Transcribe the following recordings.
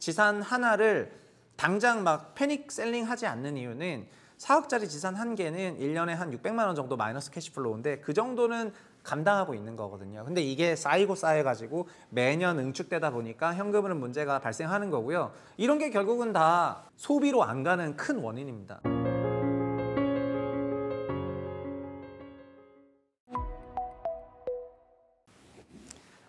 지산 하나를 당장 막 패닉 셀링 하지 않는 이유는 4억짜리 지산 한 개는 1년에 한 600만 원 정도 마이너스 캐시플로우인데 그 정도는 감당하고 있는 거거든요. 근데 이게 쌓이고 쌓여가지고 매년 응축되다 보니까 현금흐름 문제가 발생하는 거고요. 이런 게 결국은 다 소비로 안 가는 큰 원인입니다.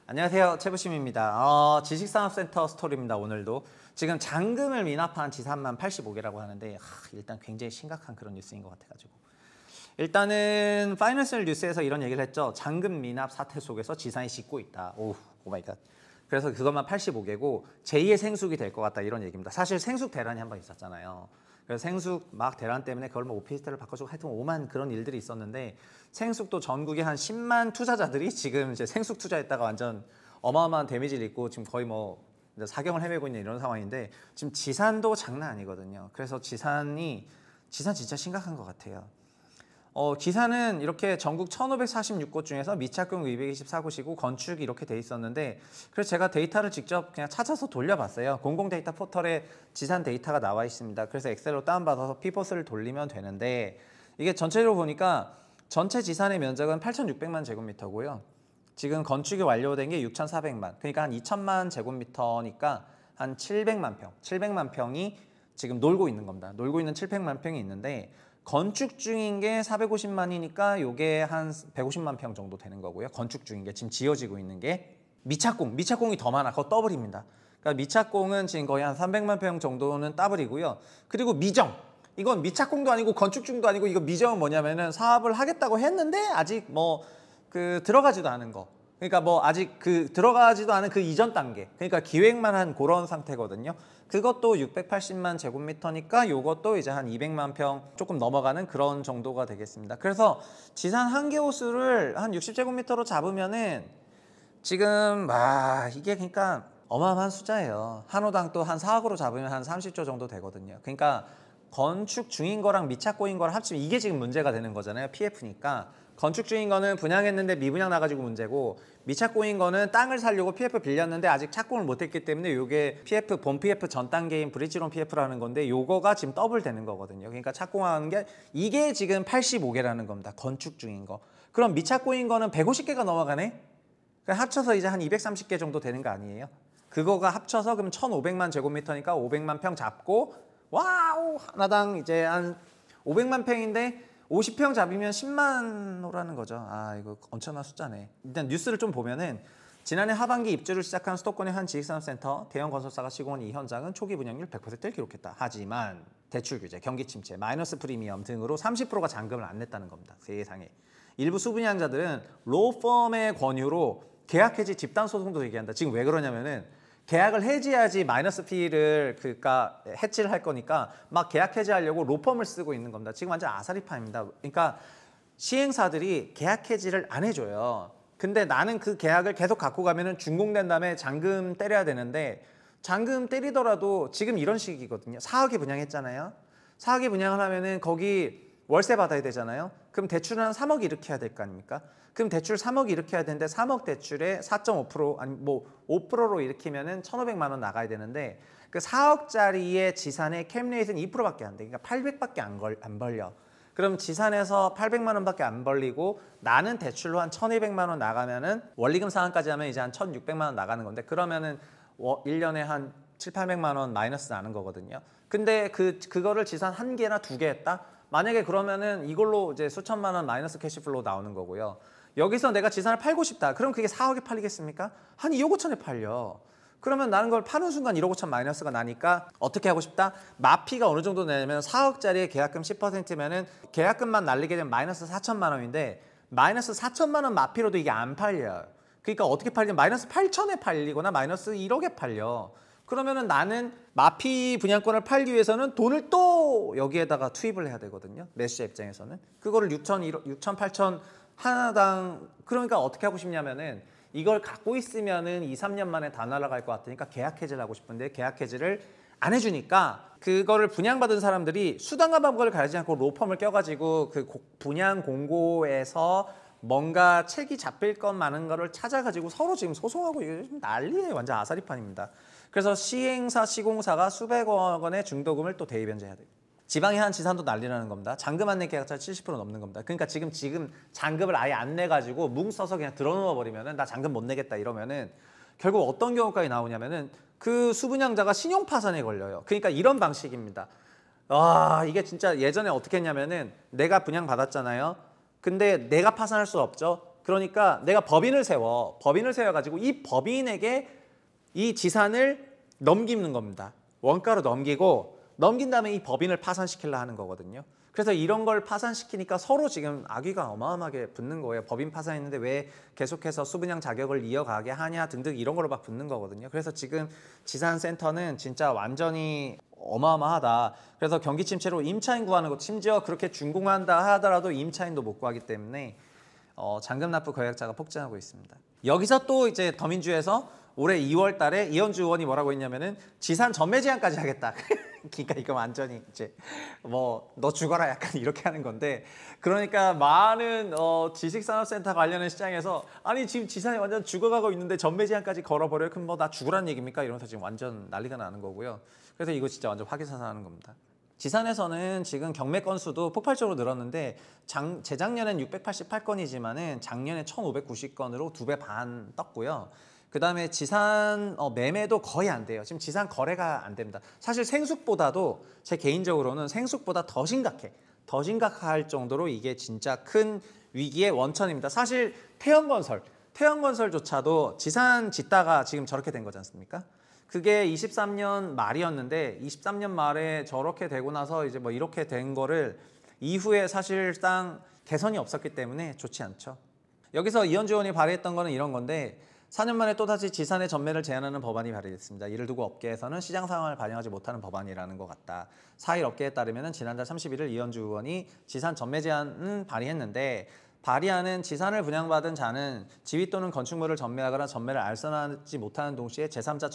안녕하세요, 최부심입니다. 지식산업센터 스토리입니다. 오늘도 지금 잔금을 미납한 지산만 85개라고 하는데 일단 굉장히 심각한 그런 뉴스인 것 같아가지고 일단은 파이낸셜 뉴스에서 이런 얘기를 했죠. 잔금 미납 사태 속에서 지산이 싣고 있다. 오 마이 갓. 그래서 그것만 85개고 제2의 생숙이 될 것 같다 이런 얘기입니다. 사실 생숙 대란이 한 번 있었잖아요. 그래서 생숙 막 대란 때문에 그걸 뭐 오피스텔을 바꿔주고 하여튼 오만 그런 일들이 있었는데 생숙도 전국에 한 10만 투자자들이 지금 이제 생숙 투자했다가 완전 어마어마한 데미지를 입고 지금 거의 뭐 사경을 헤매고 있는 이런 상황인데 지금 지산도 장난 아니거든요. 그래서 지산 진짜 심각한 것 같아요. 지산은 이렇게 전국 1546곳 중에서 미착공 224곳이고 건축이 이렇게 돼 있었는데 그래서 제가 데이터를 직접 그냥 찾아서 돌려봤어요. 공공 데이터 포털에 지산 데이터가 나와 있습니다. 그래서 엑셀로 다운받아서 피보스를 돌리면 되는데 이게 전체적으로 보니까 전체 지산의 면적은 8,600만 제곱미터고요. 지금 건축이 완료된 게 6,400만, 그러니까 한 2천만 제곱미터니까 한 700만 평이 지금 놀고 있는 겁니다. 놀고 있는 700만 평이 있는데 건축 중인 게 450만이니까 요게 한 150만 평 정도 되는 거고요. 건축 중인 게 지금 지어지고 있는 게 미착공이 더 많아. 그거 더블입니다. 그러니까 미착공은 지금 거의 한 300만 평 정도는 더블이고요. 그리고 미정. 이건 미착공도 아니고 건축 중도 아니고 이거 미정은 뭐냐면은 사업을 하겠다고 했는데 아직 뭐 들어가지도 않은 거. 그러니까 뭐 아직 들어가지도 않은 그 이전 단계. 그러니까 기획만 한 그런 상태거든요. 그것도 680만 제곱미터니까 요것도 이제 한 200만 평 조금 넘어가는 그런 정도가 되겠습니다. 그래서 지산 한 개 호수를 한 60제곱미터로 잡으면은 지금 이게 그러니까 어마어마한 숫자예요. 한 호당 또 한 4억으로 잡으면 한 30조 정도 되거든요. 그러니까 건축 중인 거랑 미착고인 거를 합치면 이게 지금 문제가 되는 거잖아요. PF니까. 건축 중인 거는 분양했는데 미분양 나가지고 문제고 미착고인 거는 땅을 사려고 PF 빌렸는데 아직 착공을 못했기 때문에 이게 PF, 본 PF 전 단계인 브릿지론 PF라는 건데 요거가 지금 더블 되는 거거든요. 그러니까 착공하는 게 이게 지금 85개라는 겁니다. 건축 중인 거. 그럼 미착고인 거는 150개가 넘어가네? 합쳐서 이제 한 230개 정도 되는 거 아니에요? 그거가 합쳐서 그럼 1,500만 제곱미터니까 500만 평 잡고 와우 하나당 이제 한 500만 평인데 50평 잡으면 10만 호라는 거죠. 이거 엄청난 숫자네. 일단 뉴스를 좀 보면은 지난해 하반기 입주를 시작한 수도권의 한 지식산업센터 대형 건설사가 시공한 이 현장은 초기 분양률 100%를 기록했다. 하지만 대출 규제, 경기 침체, 마이너스 프리미엄 등으로 30%가 잔금을 안 냈다는 겁니다. 세상에. 일부 수분양자들은 로펌의 권유로 계약 해지 집단 소송도 얘기한다. 지금 왜 그러냐면은 계약을 해지해야지 마이너스 피를 해지를 할 거니까 막 계약 해지하려고 로펌을 쓰고 있는 겁니다. 지금 완전 아사리파입니다. 그러니까 시행사들이 계약 해지를 안 해줘요. 근데 나는 그 계약을 계속 갖고 가면은 준공된 다음에 잔금 때려야 되는데 잔금 때리더라도 지금 이런 식이거든요. 4억에 분양했잖아요. 4억에 분양을 하면은 거기 월세 받아야 되잖아요. 그럼 대출은 한 3억 이렇게 해야 될 거 아닙니까? 그럼 대출 3억 이렇게 해야 되는데 3억 대출에 4.5% 아니 뭐 5%로 일으키면은 1,500만 원 나가야 되는데 그 4억짜리의 지산의 캡레이트는 2%밖에 안 돼. 그러니까 800밖에 안 벌려. 그럼 지산에서 800만 원밖에 안 벌리고 나는 대출로 한 1,200만 원 나가면은 원리금 상환까지 하면 이제 한 1,600만 원 나가는 건데 그러면은 1년에 한 7, 800만 원 마이너스 나는 거거든요. 근데 그거를 지산 한 개나 두 개 했다? 만약에 그러면은 이걸로 이제 수천만 원 마이너스 캐시플로우 나오는 거고요. 여기서 내가 지산을 팔고 싶다. 그럼 그게 4억에 팔리겠습니까? 한 2억 5천에 팔려. 그러면 나는 걸 파는 순간 1억 5천 마이너스가 나니까 어떻게 하고 싶다? 마피가 어느 정도 내면 4억짜리의 계약금 10%면은 계약금만 날리게 되면 마이너스 4천만 원인데 마이너스 4천만 원 마피로도 이게 안 팔려요. 그러니까 어떻게 팔리면 마이너스 8천에 팔리거나 마이너스 1억에 팔려. 그러면은 나는 마피 분양권을 팔기 위해서는 돈을 또 여기에다가 투입을 해야 되거든요. 매수자 입장에서는. 그거를 6천, 6천, 8천 하나당 그러니까 어떻게 하고 싶냐면은 이걸 갖고 있으면은 2, 3년 만에 다 날아갈 것 같으니까 계약 해지를 하고 싶은데 계약 해지를 안 해주니까 그거를 분양받은 사람들이 수단과 방법을 가리지 않고 로펌을 껴가지고 그 분양 공고에서 뭔가 책이 잡힐 것 많은 거를 찾아가지고 서로 지금 소송하고 이게 난리예요. 완전 아사리판입니다. 그래서 시행사, 시공사가 수백억 원의 중도금을 또 대입연재해야 돼요. 지방의 한 지산도 난리라는 겁니다. 잔금 안내 계약자 70% 넘는 겁니다. 그러니까 지금 잔금을 아예 안 내가지고 뭉 써서 그냥 들어놓아 버리면은 나 잔금 못 내겠다 이러면은 결국 어떤 경우까지 나오냐면은 그 수분양자가 신용 파산에 걸려요. 그러니까 이런 방식입니다. 와, 이게 진짜 예전에 어떻게 했냐면은 내가 분양 받았잖아요. 근데 내가 파산할 수 없죠. 그러니까 내가 법인을 세워가지고 이 법인에게 이 지산을 넘기는 겁니다. 원가로 넘긴 다음에 이 법인을 파산시키려 하는 거거든요. 그래서 이런 걸 파산시키니까 서로 지금 악의가 어마어마하게 붙는 거예요. 법인 파산했는데 왜 계속해서 수분양 자격을 이어가게 하냐 등등 이런 걸로 막 붙는 거거든요. 그래서 지금 지산센터는 진짜 완전히 어마어마하다. 그래서 경기 침체로 임차인 구하는 것, 심지어 그렇게 준공한다 하더라도 임차인도 못 구하기 때문에 잔금 납부 거래액자가 폭증하고 있습니다. 여기서 또 이제 더민주에서 올해 2월 달에 이현주 의원이 뭐라고 했냐면은 지산 전매 제한까지 하겠다. 그러니까 이거 완전히 이제 뭐 너 죽어라 약간 이렇게 하는 건데, 그러니까 많은 지식산업센터 관련된 시장에서 아니 지금 지산이 완전 죽어가고 있는데 전매 제한까지 걸어버려요. 그럼 뭐 나 죽으라는 얘기입니까? 이러면서 지금 완전 난리가 나는 거고요. 그래서 이거 진짜 완전 화기사산하는 겁니다. 지산에서는 지금 경매 건수도 폭발적으로 늘었는데 재작년엔 688건이지만은 작년에 1,590건으로 2배 반 떴고요. 그 다음에 지산 매매도 거의 안 돼요. 지금 지산 거래가 안 됩니다. 사실 생숙보다도 제 개인적으로는 생숙보다 더 심각할 정도로 이게 진짜 큰 위기의 원천입니다. 사실 태형건설조차도 지산 짓다가 지금 저렇게 된 거지 않습니까? 그게 23년 말이었는데 23년 말에 저렇게 되고 나서 이제 뭐 이렇게 된 거를 이후에 사실상 개선이 없었기 때문에 좋지 않죠. 여기서 이현주 의원이 발의했던 거는 이런 건데, 4년 만에 또다시 지산의 전매를 제한하는 법안이 발의됐습니다. 이를 두고 업계에서는 시장 상황을 반영하지 못하는 법안이라는 것 같다. 4일 업계에 따르면 지난달 31일 이현주 의원이 지산 전매 제한은 발의했는데, 발의하는 지산을 분양받은 자는 지위 또는 건축물을 전매하거나 전매를 알선하지 못하는 동시에 제3자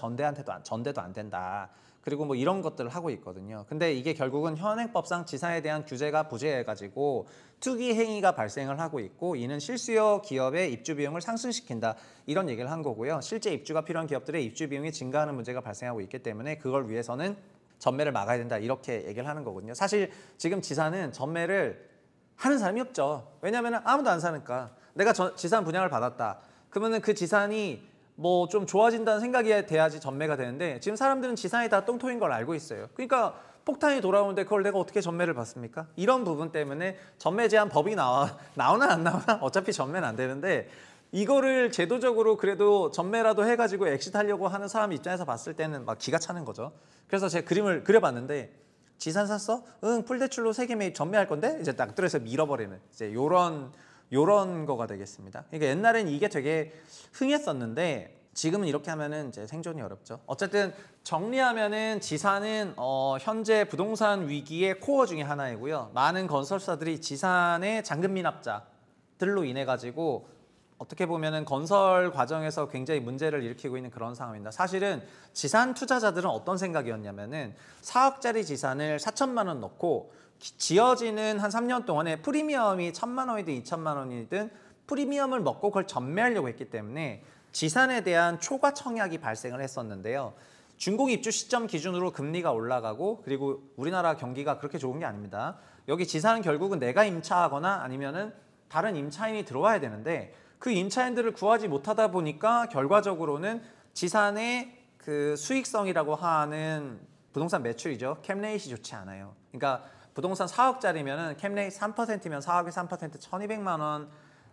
전대도 안 된다. 그리고 뭐 이런 것들을 하고 있거든요. 근데 이게 결국은 현행법상 지산에 대한 규제가 부재해가지고 투기 행위가 발생을 하고 있고, 이는 실수요 기업의 입주 비용을 상승시킨다. 이런 얘기를 한 거고요. 실제 입주가 필요한 기업들의 입주 비용이 증가하는 문제가 발생하고 있기 때문에 그걸 위해서는 전매를 막아야 된다. 이렇게 얘기를 하는 거거든요. 사실 지금 지산은 전매를 하는 사람이 없죠. 왜냐하면 아무도 안 사니까. 내가 지산 분양을 받았다. 그러면 그 지산이 뭐 좀 좋아진다는 생각이 돼야지 전매가 되는데, 지금 사람들은 지산이 다 똥통인 걸 알고 있어요. 그러니까 폭탄이 돌아오는데 그걸 내가 어떻게 전매를 받습니까? 이런 부분 때문에 전매 제한 법이 나오나 안 나오나 어차피 전매는 안 되는데, 이거를 제도적으로 그래도 전매라도 해가지고 엑시트하려고 하는 사람 입장에서 봤을 때는 막 기가 차는 거죠. 그래서 제가 그림을 그려봤는데, 지산 샀어? 응, 풀대출로 3개 매입 전매할 건데 이제 낙들에서 밀어버리는 이제 요런 거가 되겠습니다. 그러니까 옛날엔 이게 되게 흥했었는데 지금은 이렇게 하면은 이제 생존이 어렵죠. 어쨌든 정리하면은 지산은 현재 부동산 위기의 코어 중에 하나이고요. 많은 건설사들이 지산의 잔금 미납자들로 인해 가지고 어떻게 보면은 건설 과정에서 굉장히 문제를 일으키고 있는 그런 상황입니다. 사실은 지산 투자자들은 어떤 생각이었냐면은 4억짜리 지산을 4천만 원 넣고 지어지는 한 3년 동안에 프리미엄이 1,000만 원이든 2,000만 원이든 프리미엄을 먹고 그걸 전매하려고 했기 때문에 지산에 대한 초과 청약이 발생을 했었는데요. 준공 입주 시점 기준으로 금리가 올라가고, 그리고 우리나라 경기가 그렇게 좋은 게 아닙니다. 여기 지산은 결국은 내가 임차하거나 아니면은 다른 임차인이 들어와야 되는데, 그 임차인들을 구하지 못하다 보니까 결과적으로는 지산의 그 수익성이라고 하는 부동산 매출이죠. 캡레이트이 좋지 않아요. 그러니까 부동산 4억짜리면은 캡레이트 3%면 4억에 3% 1,200만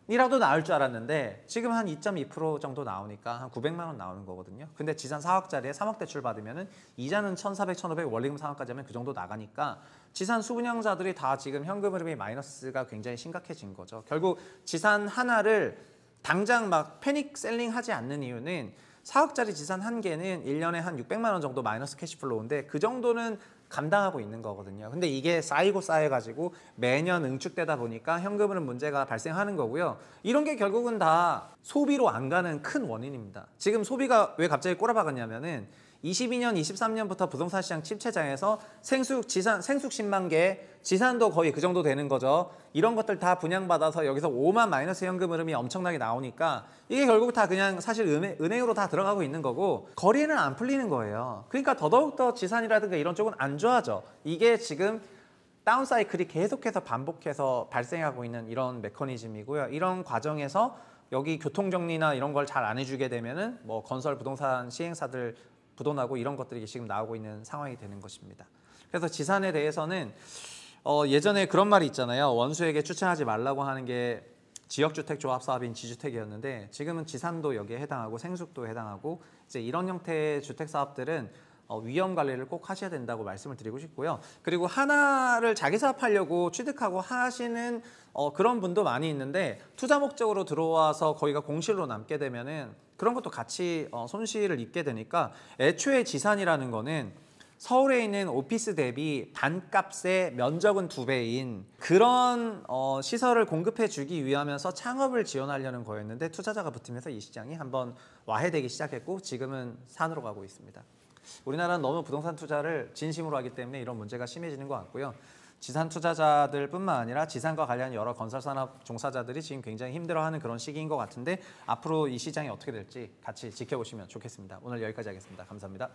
원이라도 나올 줄 알았는데 지금 한 2.2% 정도 나오니까 한 900만 원 나오는 거거든요. 근데 지산 4억짜리에 3억 대출 받으면은 이자는 1,400, 1,500 원리금 상환까지 하면 그 정도 나가니까 지산 수분양자들이 다 지금 현금 흐름이 마이너스가 굉장히 심각해진 거죠. 결국 지산 하나를 당장 막 패닉 셀링 하지 않는 이유는 4억짜리 지산 한 개는 1년에 한 600만 원 정도 마이너스 캐시플로우인데 그 정도는 감당하고 있는 거거든요. 근데 이게 쌓여가지고 매년 응축되다 보니까 현금흐름 문제가 발생하는 거고요. 이런 게 결국은 다 소비로 안 가는 큰 원인입니다. 지금 소비가 왜 갑자기 꼬라박았냐면은 22년, 23년부터 부동산 시장 침체장에서 생숙 10만 개, 지산도 거의 그 정도 되는 거죠. 이런 것들 다 분양받아서 여기서 5만 마이너스 현금 흐름이 엄청나게 나오니까 이게 결국 다 그냥 사실 은행으로 다 들어가고 있는 거고 거래는 안 풀리는 거예요. 그러니까 더더욱더 지산이라든가 이런 쪽은 안 좋아져. 이게 지금 다운 사이클이 계속해서 반복해서 발생하고 있는 이런 메커니즘이고요. 이런 과정에서 여기 교통정리나 이런 걸 잘 안 해주게 되면은 뭐 건설 부동산 시행사들 부도나고 이런 것들이 지금 나오고 있는 상황이 되는 것입니다. 그래서 지산에 대해서는 예전에 그런 말이 있잖아요. 원수에게 추천하지 말라고 하는 게 지역주택조합 사업인 지주택이었는데 지금은 지산도 여기에 해당하고 생숙도 해당하고 이제 이런 형태의 주택 사업들은 위험 관리를 꼭 하셔야 된다고 말씀을 드리고 싶고요. 그리고 하나를 자기 사업하려고 취득하고 하시는 그런 분도 많이 있는데 투자 목적으로 들어와서 거기가 공실로 남게 되면은 그런 것도 같이 손실을 입게 되니까 애초에 지산이라는 거는 서울에 있는 오피스 대비 반값의 면적은 2배인 그런 시설을 공급해 주기 위하면서 창업을 지원하려는 거였는데 투자자가 붙으면서 이 시장이 한번 와해되기 시작했고 지금은 산으로 가고 있습니다. 우리나라는 너무 부동산 투자를 진심으로 하기 때문에 이런 문제가 심해지는 것 같고요. 지산 투자자들뿐만 아니라 지산과 관련 여러 건설산업 종사자들이 지금 굉장히 힘들어하는 그런 시기인 것 같은데 앞으로 이 시장이 어떻게 될지 같이 지켜보시면 좋겠습니다. 오늘 여기까지 하겠습니다. 감사합니다.